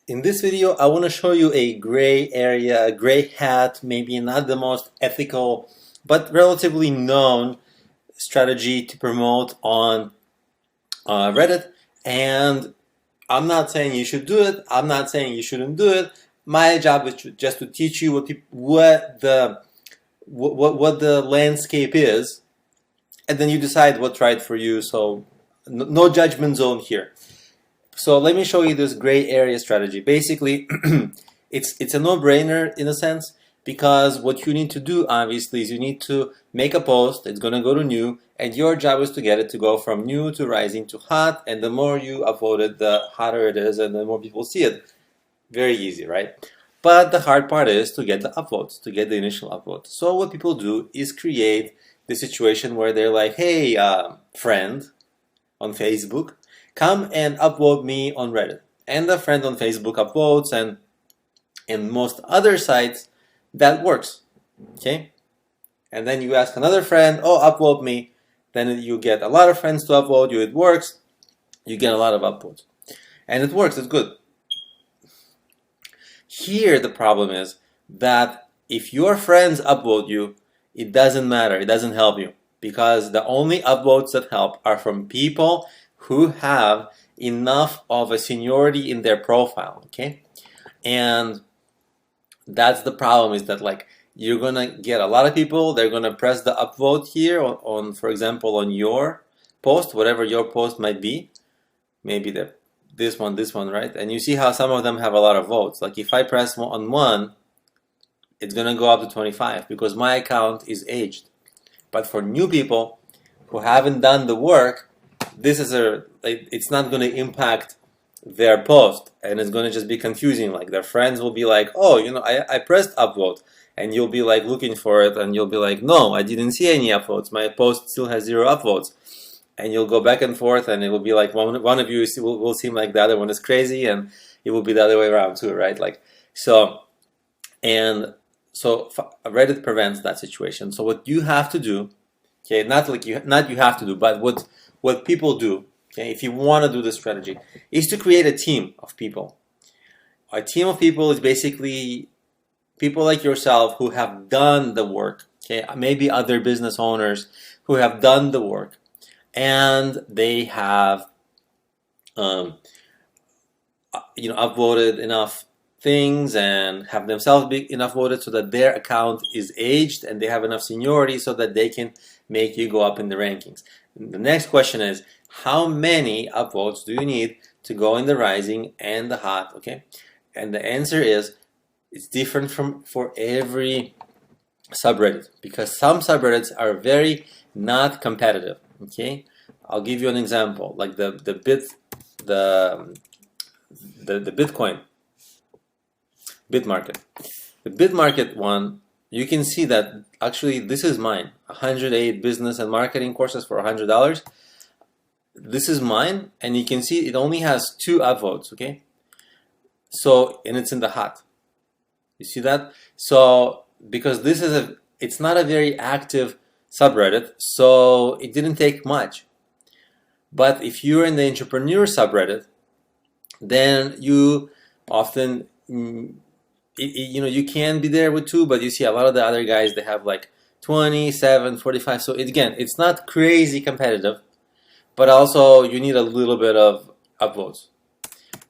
In this video, I want to show you a gray area, a gray hat, maybe not the most ethical, but relatively known strategy to promote on Reddit. And I'm not saying you should do it. I'm not saying you shouldn't do it. My job is just to teach you what the landscape is, and then you decide what's right for you. So no judgment zone here. So let me show you this gray area strategy. Basically, it's a no-brainer in a sense, because what you need to do obviously is you need to make a post. It's going to go to new, and your job is to get it to go from new to rising to hot, and the more you upvote it, the hotter it is and the more people see it. Very easy, right? But the hard part is to get the upvotes, to get the initial upvote. So what people do is create the situation where they're like, hey, friend on Facebook, come and upvote me on Reddit. And the friend on Facebook upvotes, and in most other sites, that works, okay? And then you ask another friend, oh, upvote me. Then you get a lot of friends to upvote you. It works. You get a lot of upvotes. And it works. It's good. Here, the problem is that if your friends upvote you, it doesn't matter. It doesn't help you, because the only upvotes that help are from people who have enough of a seniority in their profile, okay? And that's the problem, is that like you're gonna get a lot of people, they're gonna press the upvote here on for example, on your post, whatever your post might be, maybe this one, right? And you see how some of them have a lot of votes. Like if I press on one, it's gonna go up to 25 because my account is aged. But for new people who haven't done the work, this is it's not going to impact their post, and it's going to just be confusing. Like their friends will be like, oh, I pressed upvote, and you'll be like looking for it, and you'll be like, no, I didn't see any upvotes. My post still has 0 upvotes. And you'll go back and forth, and it will be like one of you will seem like the other one is crazy, and it will be the other way around too, right? So Reddit prevents that situation. So what you have to do, okay, not you have to do, but what people do, okay, if you want to do this strategy, is to create a team of people. A team of people is basically people like yourself who have done the work, okay, maybe other business owners who have done the work, and they have upvoted enough things and have themselves be enough voted so that their account is aged and they have enough seniority so that they can make you go up in the rankings. The next question is, how many upvotes do you need to go in the rising and the hot, okay? And the answer is, it's different for every subreddit, because some subreddits are very not competitive, okay? I'll give you an example, like the Bitcoin BitMarket. The BitMarket one, you can see that actually this is mine. 108 business and marketing courses for $100. This is mine, and you can see it only has 2 upvotes, okay? So, and it's in the hot. You see that? So, because it's not a very active subreddit, so it didn't take much. But if you're in the entrepreneur subreddit, then you often you can be there with 2, but you see a lot of the other guys, they have like 27, 45. So again, it's not crazy competitive, but also you need a little bit of upvotes.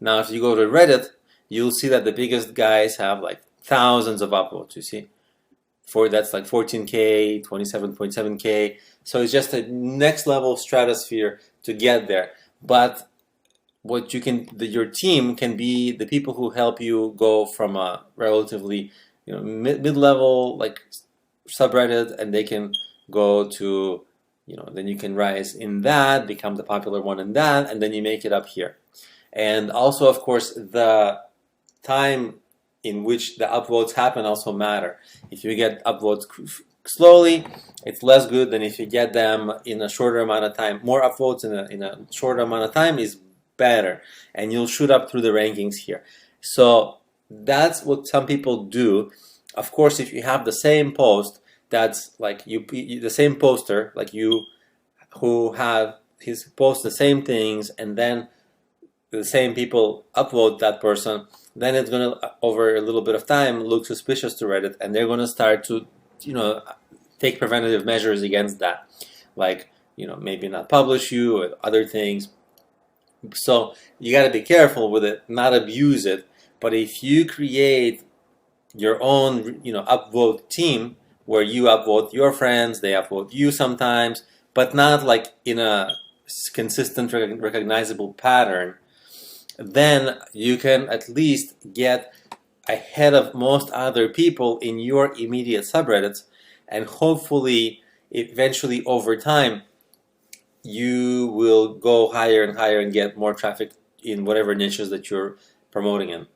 Now, if you go to Reddit, you'll see that the biggest guys have like thousands of upvotes. You see, that's like 14K, 27.7K. So it's just a next level stratosphere to get there. But what your team can be the people who help you go from a relatively mid-level like subreddit, and they can go to then you can rise in that, become the popular one in that, and then you make it up here. And also, of course, the time in which the upvotes happen also matter. If you get upvotes slowly, it's less good than if you get them in a shorter amount of time. More upvotes in a shorter amount of time is better, and you'll shoot up through the rankings here. So that's what some people do. Of course, if you have the same post, that's like the same poster, like you, who have his post the same things, and then the same people upvote that person, then it's going to, over a little bit of time, look suspicious to Reddit, and they're going to start to, take preventative measures against that, like, maybe not publish you or other things. So you got to be careful with it, not abuse it. But if you create your own, upvote team where you upvote your friends, they upvote you sometimes, but not like in a consistent, recognizable pattern, then you can at least get ahead of most other people in your immediate subreddits, and hopefully, eventually, over time, you will go higher and higher and get more traffic in whatever niches that you're promoting in.